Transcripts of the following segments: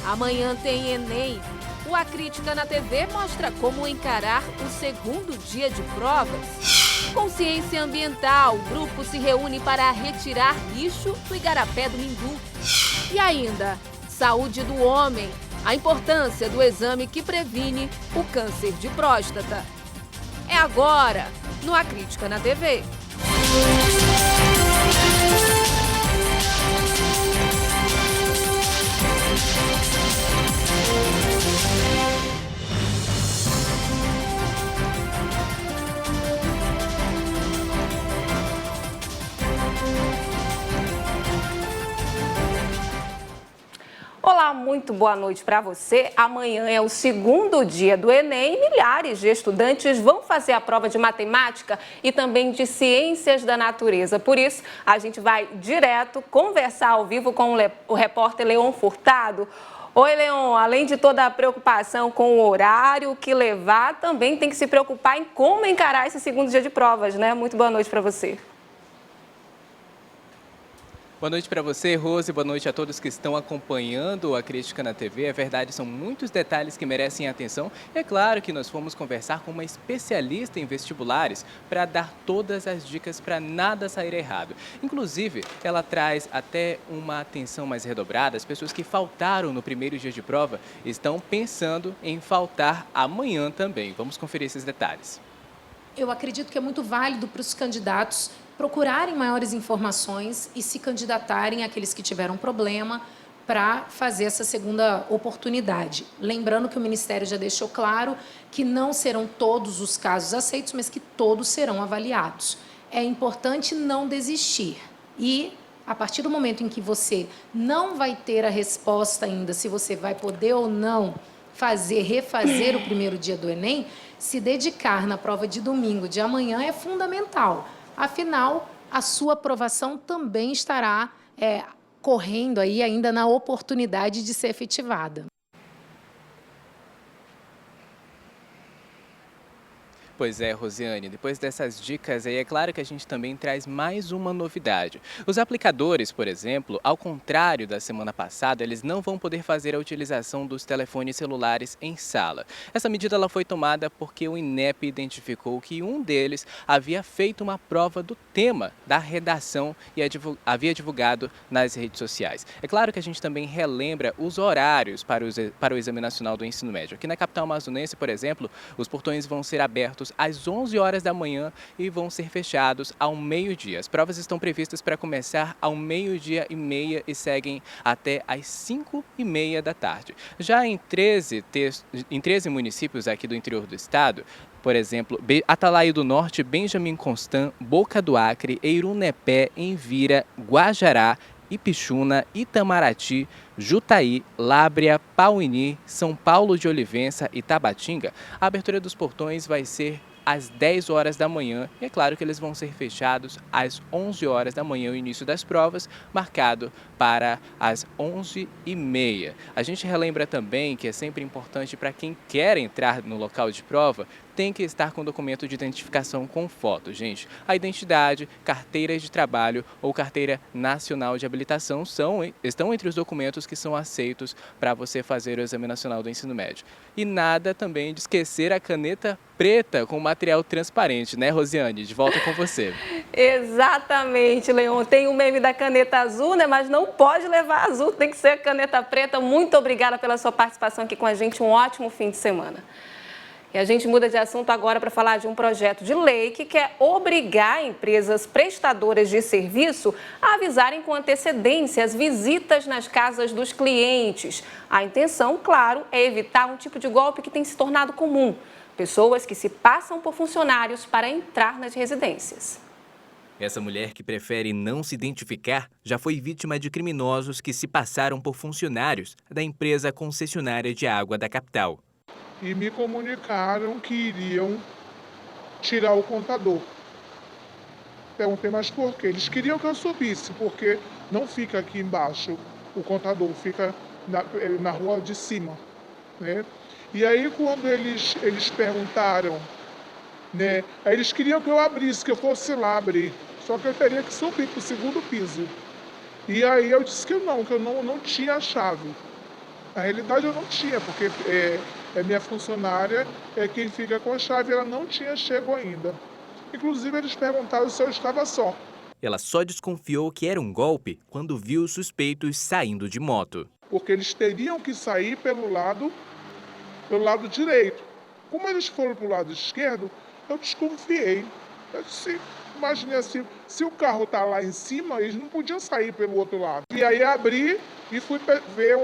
Amanhã tem Enem. O A Crítica na TV mostra como encarar o segundo dia de provas. Consciência ambiental. O grupo se reúne para retirar lixo do Igarapé do Mindu. E ainda, saúde do homem. A importância do exame que previne o câncer de próstata. É agora, no A Crítica na TV. Olá, muito boa noite para você. Amanhã é o segundo dia do Enem e milhares de estudantes vão fazer a prova de matemática e também de ciências da natureza. Por isso, a gente vai direto conversar ao vivo com o repórter Leon Furtado. Oi, Leon, além de toda a preocupação com o horário que levar, também tem que se preocupar em como encarar esse segundo dia de provas, né? Muito boa noite para você. Boa noite para você, Rose. Boa noite a todos que estão acompanhando a Crítica na TV. É verdade, são muitos detalhes que merecem atenção. E é claro que nós fomos conversar com uma especialista em vestibulares para dar todas as dicas para nada sair errado. Inclusive, ela traz até uma atenção mais redobrada. As pessoas que faltaram no primeiro dia de prova estão pensando em faltar amanhã também. Vamos conferir esses detalhes. Eu acredito que é muito válido para os candidatos procurarem maiores informações e se candidatarem àqueles que tiveram problema para fazer essa segunda oportunidade. Lembrando que o Ministério já deixou claro que não serão todos os casos aceitos, mas que todos serão avaliados. É importante não desistir e, a partir do momento em que você não vai ter a resposta ainda se você vai poder ou não refazer o primeiro dia do Enem, se dedicar na prova de domingo de amanhã é fundamental. Afinal, a sua aprovação também estará correndo aí ainda na oportunidade de ser efetivada. Pois é, Rosiane, depois dessas dicas aí, é claro que a gente também traz mais uma novidade. Os aplicadores, por exemplo, ao contrário da semana passada, eles não vão poder fazer a utilização dos telefones celulares em sala. Essa medida ela foi tomada porque o INEP identificou que um deles havia feito uma prova do tema da redação e havia divulgado nas redes sociais. É claro que a gente também relembra os horários para o Exame Nacional do Ensino Médio. Aqui na capital amazonense, por exemplo, os portões vão ser abertos às 11 horas da manhã e vão ser fechados ao meio-dia. As provas estão previstas para começar ao meio-dia e meia e seguem até às 5h30 da tarde. Já em 13 municípios aqui do interior do estado, por exemplo, Atalaia do Norte, Benjamin Constant, Boca do Acre, Eirunepé, Envira, Guajará, Ipixuna, Itamaraty, Jutaí, Lábrea, Pauini, São Paulo de Olivença e Tabatinga, a abertura dos portões vai ser às 10 horas da manhã e é claro que eles vão ser fechados às 11 horas da manhã, o início das provas, marcado para as 11h30. A gente relembra também que é sempre importante para quem quer entrar no local de prova, tem que estar com documento de identificação com foto, gente. A identidade, carteira de trabalho ou carteira nacional de habilitação estão entre os documentos que são aceitos para você fazer o Exame Nacional do Ensino Médio. E nada também de esquecer a caneta preta com material transparente, né, Rosiane? De volta com você. Exatamente, Leon. Tem o meme da caneta azul, né? Mas não pode levar azul, tem que ser a caneta preta. Muito obrigada pela sua participação aqui com a gente. Um ótimo fim de semana. E a gente muda de assunto agora para falar de um projeto de lei que quer obrigar empresas prestadoras de serviço a avisarem com antecedência as visitas nas casas dos clientes. A intenção, claro, é evitar um tipo de golpe que tem se tornado comum. Pessoas que se passam por funcionários para entrar nas residências. Essa mulher, que prefere não se identificar, já foi vítima de criminosos que se passaram por funcionários da empresa concessionária de água da capital. E me comunicaram que iriam tirar o contador. Perguntei, mas por quê? Eles queriam que eu subisse, porque não fica aqui embaixo o contador, fica na rua de cima, né? E aí, quando eles perguntaram, né, aí eles queriam que eu abrisse, que eu fosse lá abrir, só que eu teria que subir para o segundo piso. E aí eu disse que eu não tinha a chave. Na realidade eu não tinha, porque minha funcionária é quem fica com a chave, ela não tinha chego ainda. Inclusive eles perguntaram se eu estava só. Ela só desconfiou que era um golpe quando viu os suspeitos saindo de moto. Porque eles teriam que sair pelo lado direito. Como eles foram para o lado esquerdo, eu desconfiei. Eu disse, imagine assim, se o carro está lá em cima, eles não podiam sair pelo outro lado. E aí abri e fui ver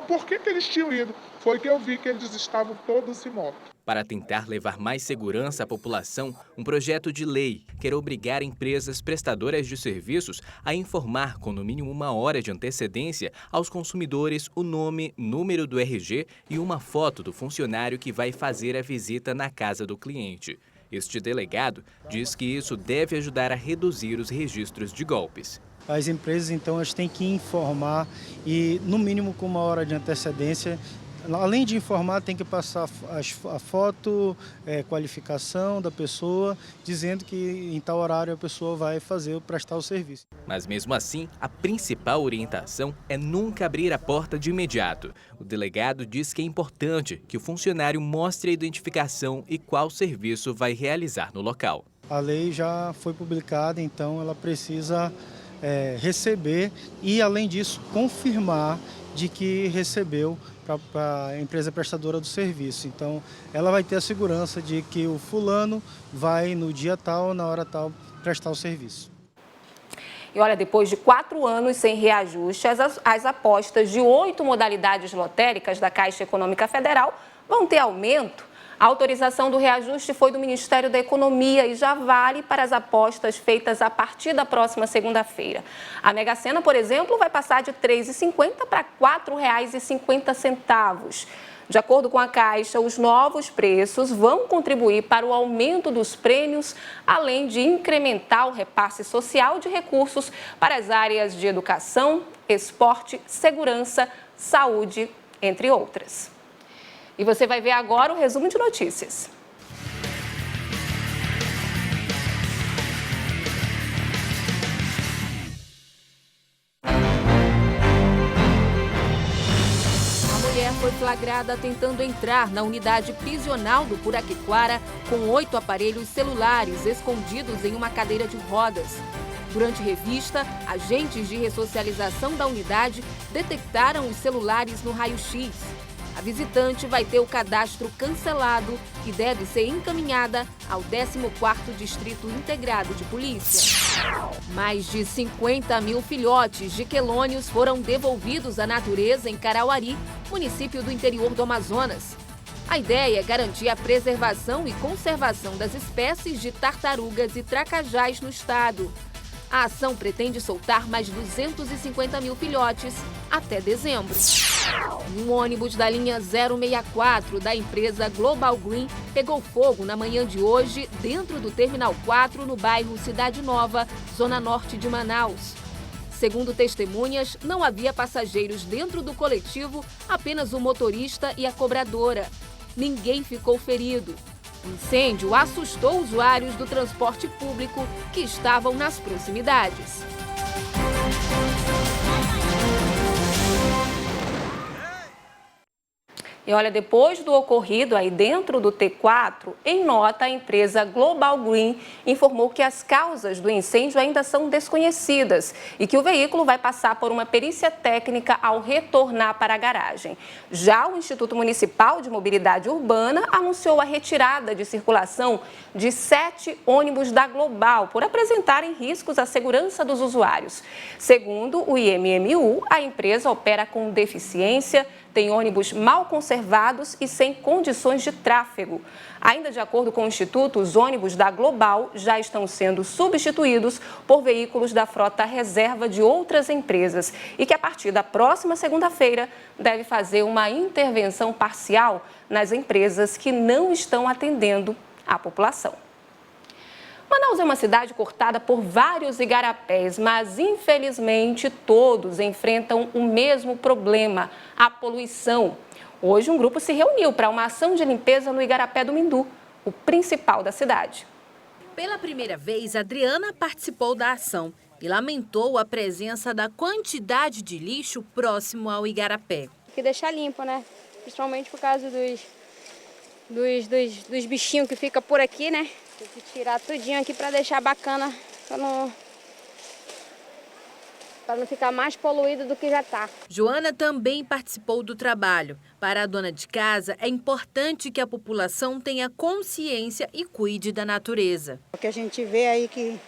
por que eles tinham ido. Foi que eu vi que eles estavam todos em moto. Para tentar levar mais segurança à população, um projeto de lei quer obrigar empresas prestadoras de serviços a informar com no mínimo 1 hora de antecedência aos consumidores o nome, número do RG e uma foto do funcionário que vai fazer a visita na casa do cliente. Este delegado diz que isso deve ajudar a reduzir os registros de golpes. As empresas, então, elas têm que informar e, no mínimo, com 1 hora de antecedência. Além de informar, tem que passar a foto, qualificação da pessoa, dizendo que em tal horário a pessoa vai prestar o serviço. Mas mesmo assim, a principal orientação é nunca abrir a porta de imediato. O delegado diz que é importante que o funcionário mostre a identificação e qual serviço vai realizar no local. A lei já foi publicada, então ela precisa receber e, além disso, confirmar de que recebeu para a empresa prestadora do serviço. Então, ela vai ter a segurança de que o fulano vai no dia tal, na hora tal, prestar o serviço. E olha, depois de 4 anos sem reajuste, as apostas de 8 modalidades lotéricas da Caixa Econômica Federal vão ter aumento. A autorização do reajuste foi do Ministério da Economia e já vale para as apostas feitas a partir da próxima segunda-feira. A Mega Sena, por exemplo, vai passar de R$ 3,50 para R$ 4,50. De acordo com a Caixa, os novos preços vão contribuir para o aumento dos prêmios, além de incrementar o repasse social de recursos para as áreas de educação, esporte, segurança, saúde, entre outras. E você vai ver agora o resumo de notícias. A mulher foi flagrada tentando entrar na unidade prisional do Puraquequara com 8 aparelhos celulares escondidos em uma cadeira de rodas. Durante revista, agentes de ressocialização da unidade detectaram os celulares no raio-x. A visitante vai ter o cadastro cancelado e deve ser encaminhada ao 14º Distrito Integrado de Polícia. Mais de 50 mil filhotes de quelônios foram devolvidos à natureza em Carauari, município do interior do Amazonas. A ideia é garantir a preservação e conservação das espécies de tartarugas e tracajás no estado. A ação pretende soltar mais 250 mil filhotes até dezembro. Um ônibus da linha 064 da empresa Global Green pegou fogo na manhã de hoje dentro do Terminal 4, no bairro Cidade Nova, zona norte de Manaus. Segundo testemunhas, não havia passageiros dentro do coletivo, apenas o motorista e a cobradora. Ninguém ficou ferido. O incêndio assustou usuários do transporte público que estavam nas proximidades. E olha, depois do ocorrido aí dentro do T4, em nota, a empresa Global Green informou que as causas do incêndio ainda são desconhecidas e que o veículo vai passar por uma perícia técnica ao retornar para a garagem. Já o Instituto Municipal de Mobilidade Urbana anunciou a retirada de circulação de 7 ônibus da Global por apresentarem riscos à segurança dos usuários. Segundo o IMMU, a empresa opera com deficiência, tem ônibus mal conservados e sem condições de tráfego. Ainda de acordo com o Instituto, os ônibus da Global já estão sendo substituídos por veículos da frota reserva de outras empresas e que a partir da próxima segunda-feira deve fazer uma intervenção parcial nas empresas que não estão atendendo a população. Manaus é uma cidade cortada por vários igarapés, mas infelizmente todos enfrentam o mesmo problema, a poluição. Hoje um grupo se reuniu para uma ação de limpeza no Igarapé do Mindu, o principal da cidade. Pela primeira vez, Adriana participou da ação. e lamentou a presença da quantidade de lixo próximo ao igarapé. Tem que deixar limpo, né? Principalmente por causa dos bichinhos que ficam por aqui, né? Tem que tirar tudinho aqui para deixar bacana, para não ficar mais poluído do que já está. Joana também participou do trabalho. Para a dona de casa, é importante que a população tenha consciência e cuide da natureza. O que a gente vê aí que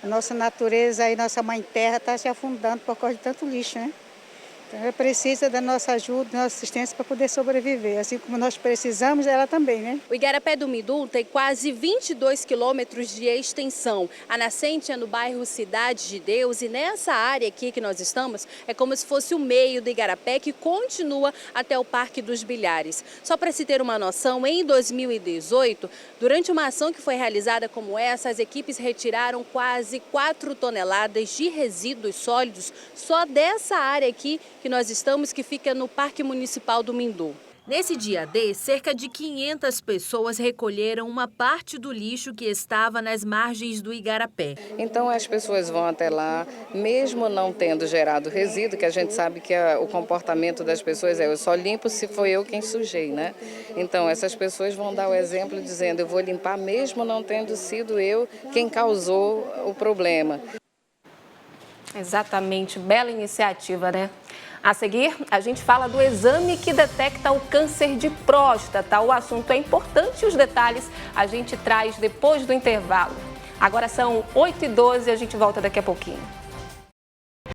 a nossa natureza e nossa mãe terra está se afundando por causa de tanto lixo, né? Então ela precisa da nossa ajuda, da nossa assistência para poder sobreviver, assim como nós precisamos, ela também, né? O Igarapé do Mindum tem quase 22 quilômetros de extensão. A nascente é no bairro Cidade de Deus e nessa área aqui que nós estamos é como se fosse o meio do Igarapé que continua até o Parque dos Bilhares. Só para se ter uma noção, em 2018, durante uma ação que foi realizada como essa, as equipes retiraram quase 4 toneladas de resíduos sólidos só dessa área aqui que nós estamos, que fica no Parque Municipal do Mindum. Nesse dia D, cerca de 500 pessoas recolheram uma parte do lixo que estava nas margens do Igarapé. Então as pessoas vão até lá, mesmo não tendo gerado resíduo, que a gente sabe que o comportamento das pessoas é: eu só limpo se foi eu quem sujei, né? Então essas pessoas vão dar o exemplo dizendo: eu vou limpar mesmo não tendo sido eu quem causou o problema. Exatamente, bela iniciativa, né? A seguir, a gente fala do exame que detecta o câncer de próstata. O assunto é importante e os detalhes a gente traz depois do intervalo. Agora são 8h12 e a gente volta daqui a pouquinho.